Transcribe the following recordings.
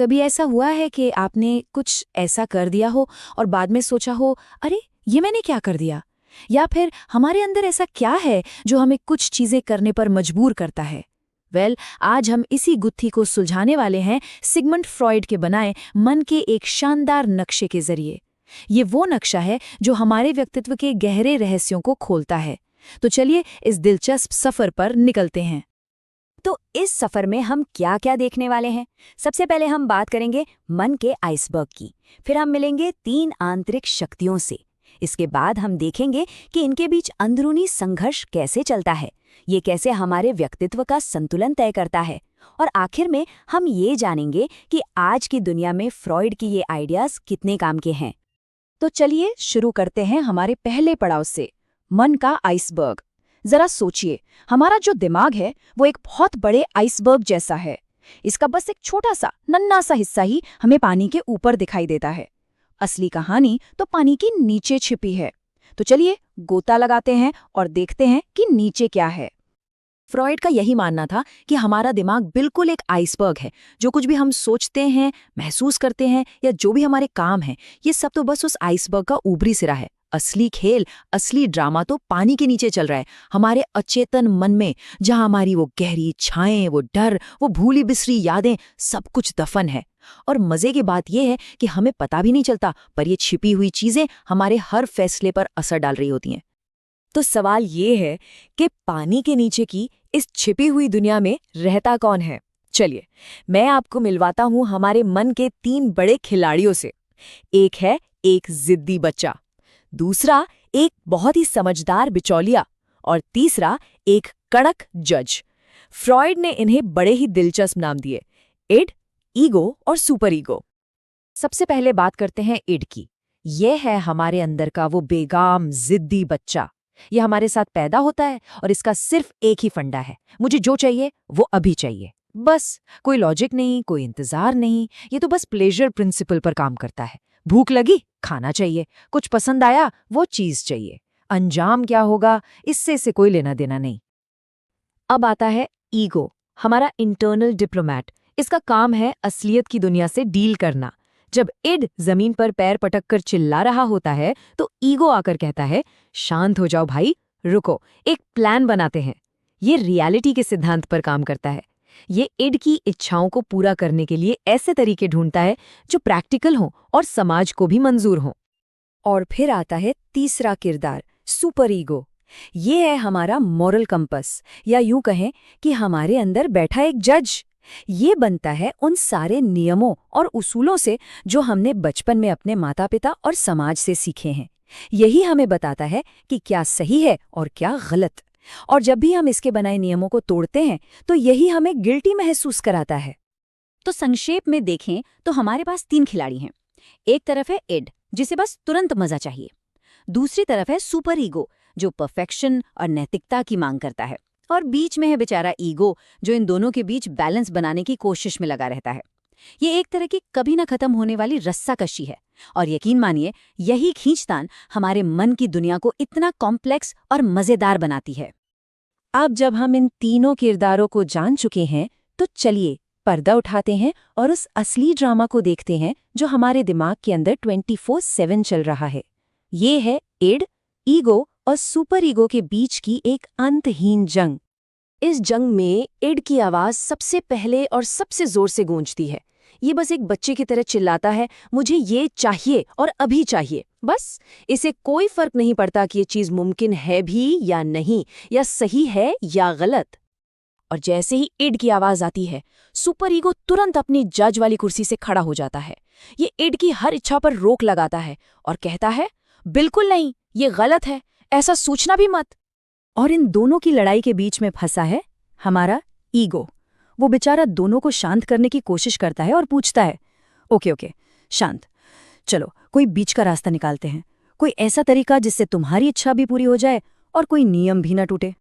कभी ऐसा हुआ है कि आपने कुछ ऐसा कर दिया हो और बाद में सोचा हो, अरे ये मैंने क्या कर दिया? या फिर हमारे अंदर ऐसा क्या है जो हमें कुछ चीजें करने पर मजबूर करता है? आज हम इसी गुत्थी को सुलझाने वाले हैं सिगमंड फ्रॉइड के बनाए मन के एक शानदार नक्शे के जरिए। ये वो नक्शा है जो हमारे व्यक्तित्व के गहरे रहस्यों को खोलता है। तो चलिए इस दिलचस्प सफर पर निकलते हैं। तो इस सफर में हम क्या क्या देखने वाले हैं? सबसे पहले हम बात करेंगे मन के आइसबर्ग की, फिर हम मिलेंगे 3 आंतरिक शक्तियों से। इसके बाद हम देखेंगे कि इनके बीच अंदरूनी संघर्ष कैसे चलता है, ये कैसे हमारे व्यक्तित्व का संतुलन तय करता है, और आखिर में हम ये जानेंगे कि आज की दुनिया में फ्रॉइड की ये आइडियाज कितने काम के हैं। तो चलिए शुरू करते हैं हमारे पहले पड़ाव से, मन का आइसबर्ग। जरा सोचिए, हमारा जो दिमाग है वो एक बहुत बड़े आइसबर्ग जैसा है। इसका बस एक छोटा सा नन्हा सा हिस्सा ही हमें पानी के ऊपर दिखाई देता है। असली कहानी तो पानी के नीचे छिपी है। तो चलिए गोता लगाते हैं और देखते हैं कि नीचे क्या है। फ्रॉइड का यही मानना था कि हमारा दिमाग बिल्कुल एक आइसबर्ग है। जो कुछ भी हम सोचते हैं, महसूस करते हैं या जो भी हमारे काम हैं, ये सब तो बस उस आइसबर्ग का ऊपरी सिरा है। असली खेल, असली ड्रामा तो पानी के नीचे चल रहा है, हमारे अचेतन मन में, जहां हमारी वो गहरी इच्छाएं, वो डर, वो भूली बिसरी यादें, सब कुछ दफन है। और मजे की बात यह है कि हमें पता भी नहीं चलता, पर ये छिपी हुई चीजें हमारे हर फैसले पर असर डाल रही होती हैं। तो सवाल ये है कि पानी के नीचे की इस छिपी हुई दुनिया में रहता कौन है? चलिए मैं आपको मिलवाता हूं हमारे मन के 3 बड़े खिलाड़ियों से। एक है एक जिद्दी बच्चा, दूसरा एक बहुत ही समझदार बिचौलिया, और तीसरा एक कड़क जज। फ्रॉइड ने इन्हें बड़े ही दिलचस्प नाम दिए, इड, ईगो और सुपर ईगो। सबसे पहले बात करते हैं इड की। यह है हमारे अंदर का वो बेगाम जिद्दी बच्चा। यह हमारे साथ पैदा होता है और इसका सिर्फ एक ही फंडा है, मुझे जो चाहिए वो अभी चाहिए। बस कोई लॉजिक नहीं, कोई इंतजार नहीं, ये तो बस प्लेजर प्रिंसिपल पर काम करता है। भूख लगी, खाना चाहिए, कुछ पसंद आया, वो चीज चाहिए। अंजाम क्या होगा इससे कोई लेना देना नहीं। अब आता है ईगो, हमारा इंटरनल डिप्लोमैट। इसका काम है असलियत की दुनिया से डील करना। जब इड जमीन पर पैर पटक कर चिल्ला रहा होता है तो ईगो आकर कहता है, शांत हो जाओ भाई, रुको, एक प्लान बनाते हैं। ये रियलिटी के सिद्धांत पर काम करता है। ये इड की इच्छाओं को पूरा करने के लिए ऐसे तरीके ढूंढता है जो प्रैक्टिकल हों और समाज को भी मंजूर हों। और फिर आता है तीसरा किरदार, सुपर ईगो। ये है हमारा मॉरल कंपस, या यूं कहें कि हमारे अंदर बैठा एक जज। ये बनता है उन सारे नियमों और उसूलों से जो हमने बचपन में अपने माता पिता और समाज से सीखे हैं। यही हमें बताता है कि क्या सही है और क्या गलत। और जब भी हम इसके बनाए नियमों को तोड़ते हैं तो यही हमें गिल्टी महसूस कराता है। तो संक्षेप में देखें तो हमारे पास 3 खिलाड़ी हैं। एक तरफ है इड, जिसे बस तुरंत मजा चाहिए। दूसरी तरफ है सुपर ईगो, जो परफेक्शन और नैतिकता की मांग करता है। और बीच में है बेचारा ईगो, जो इन दोनों के बीच बैलेंस बनाने की कोशिश में लगा रहता है। ये एक तरह की कभी न खत्म होने वाली रस्साकशी है। और यकीन मानिए, यही खींचतान हमारे मन की दुनिया को इतना कॉम्प्लेक्स और मजेदार बनाती है। अब जब हम इन तीनों किरदारों को जान चुके हैं तो चलिए पर्दा उठाते हैं और उस असली ड्रामा को देखते हैं जो हमारे दिमाग के अंदर 24/7 चल रहा है। ये है इड, ईगो और सुपर ईगो के बीच की एक अंतहीन जंग। इस जंग में इड की आवाज सबसे पहले और सबसे जोर से गूंजती है। ये बस एक बच्चे की तरह चिल्लाता है, मुझे ये चाहिए और अभी चाहिए। बस इसे कोई फर्क नहीं पड़ता कि ये चीज मुमकिन है भी या नहीं, या सही है या गलत। और जैसे ही इड की आवाज आती है, सुपर ईगो तुरंत अपनी जज वाली कुर्सी से खड़ा हो जाता है। ये इड की हर इच्छा पर रोक लगाता है और कहता है, बिल्कुल नहीं, ये गलत है, ऐसा सोचना भी मत। और इन दोनों की लड़ाई के बीच में फंसा है हमारा ईगो। वो बेचारा दोनों को शांत करने की कोशिश करता है और पूछता है, ओके, शांत, चलो कोई बीच का रास्ता निकालते हैं। कोई ऐसा तरीका जिससे तुम्हारी इच्छा भी पूरी हो जाए और कोई नियम भी न टूटे।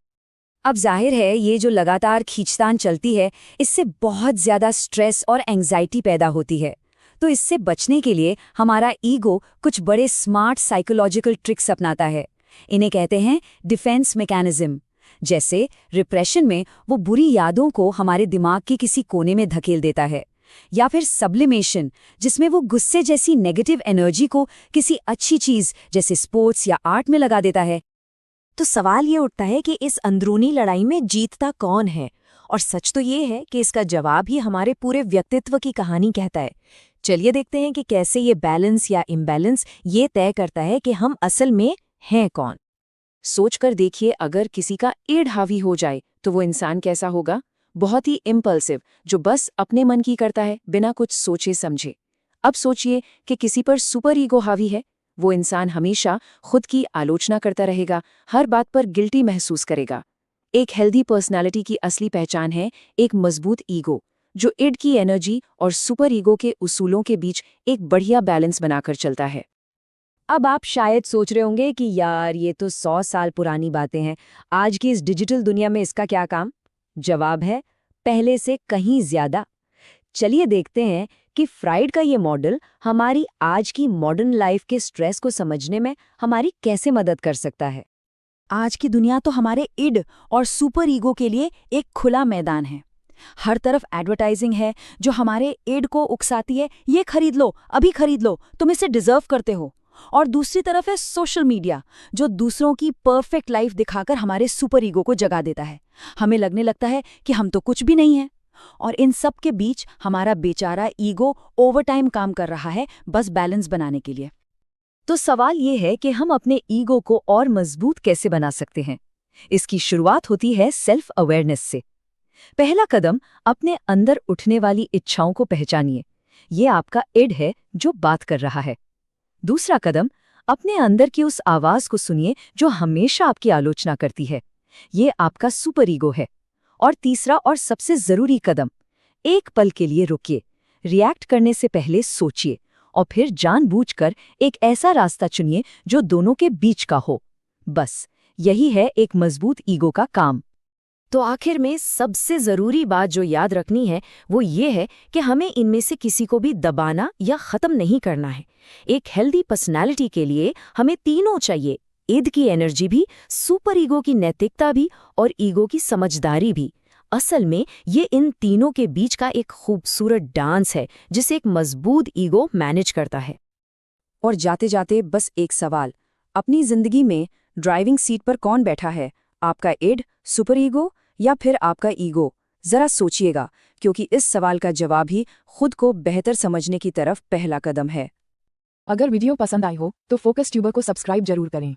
अब जाहिर है, ये जो लगातार खींचतान चलती है, इससे बहुत ज्यादा स्ट्रेस और एंग्जाइटी पैदा होती है। तो इससे बचने के लिए हमारा ईगो कुछ बड़े स्मार्ट साइकोलॉजिकल ट्रिक्स अपनाता है। इन्हें कहते हैं डिफेंस मैकेनिज्म। जैसे रिप्रेशन में वो बुरी यादों को हमारे दिमाग के किसी कोने में धकेल देता है, या फिर सब्लिमेशन, जिसमें वो गुस्से जैसी नेगेटिव एनर्जी को किसी अच्छी चीज जैसे स्पोर्ट्स या आर्ट में लगा देता है। तो सवाल ये उठता है कि इस अंदरूनी लड़ाई में जीतता कौन है? और सच तो ये है कि इसका जवाब ही हमारे पूरे व्यक्तित्व की कहानी कहता है। चलिए देखते हैं कि कैसे ये बैलेंस या इम्बैलेंस ये तय करता है कि हम असल में हैं कौन। सोचकर देखिए, अगर किसी का ईड हावी हो जाए तो वो इंसान कैसा होगा? बहुत ही इम्पल्सिव, जो बस अपने मन की करता है बिना कुछ सोचे समझे। अब सोचिए कि किसी पर सुपर ईगो हावी है। वो इंसान हमेशा खुद की आलोचना करता रहेगा, हर बात पर गिल्टी महसूस करेगा। एक हेल्दी पर्सनालिटी की असली पहचान है एक मजबूत ईगो, जो ईड की एनर्जी और सुपर ईगो के उसूलों के बीच एक बढ़िया बैलेंस बनाकर चलता है। अब आप शायद सोच रहे होंगे कि यार ये तो 100 साल पुरानी बातें हैं, आज की इस डिजिटल दुनिया में इसका क्या काम? जवाब है, पहले से कहीं ज्यादा। चलिए देखते हैं कि फ्राइड का ये मॉडल हमारी आज की मॉडर्न लाइफ के स्ट्रेस को समझने में हमारी कैसे मदद कर सकता है। आज की दुनिया तो हमारे इड और सुपर ईगो के लिए एक खुला मैदान है। हर तरफ एडवर्टाइजिंग है जो हमारे इड को उकसाती है, ये खरीद लो, अभी खरीद लो, तुम इसे डिजर्व करते हो। और दूसरी तरफ है सोशल मीडिया, जो दूसरों की परफेक्ट लाइफ दिखाकर हमारे सुपर ईगो को जगा देता है। हमें लगने लगता है कि हम तो कुछ भी नहीं हैं। और इन सब के बीच हमारा बेचारा ईगो ओवरटाइम काम कर रहा है, बस बैलेंस बनाने के लिए। तो सवाल ये है कि हम अपने ईगो को और मजबूत कैसे बना सकते हैं? इसकी शुरुआत होती है सेल्फ अवेयरनेस से। पहला कदम, अपने अंदर उठने वाली इच्छाओं को पहचानिए। ये आपका इड है जो बात कर रहा है। दूसरा कदम, अपने अंदर की उस आवाज को सुनिए जो हमेशा आपकी आलोचना करती है। ये आपका सुपर ईगो है। और तीसरा और सबसे जरूरी कदम, एक पल के लिए रुकिए, रिएक्ट करने से पहले सोचिए और फिर जानबूझकर एक ऐसा रास्ता चुनिए जो दोनों के बीच का हो। बस यही है एक मजबूत ईगो का काम। तो आखिर में सबसे जरूरी बात जो याद रखनी है वो ये है कि हमें इनमें से किसी को भी दबाना या खत्म नहीं करना है। एक हेल्दी पर्सनालिटी के लिए हमें तीनों चाहिए, ईद की एनर्जी भी, सुपर ईगो की नैतिकता भी और ईगो की समझदारी भी। असल में ये इन तीनों के बीच का एक खूबसूरत डांस है जिसे एक मजबूत ईगो मैनेज करता है। और जाते जाते बस एक सवाल, अपनी जिंदगी में ड्राइविंग सीट पर कौन बैठा है? आपका इड, सुपर ईगो या फिर आपका ईगो? जरा सोचिएगा, क्योंकि इस सवाल का जवाब ही खुद को बेहतर समझने की तरफ पहला कदम है। अगर वीडियो पसंद आई हो तो फोकस ट्यूबर को सब्सक्राइब जरूर करें।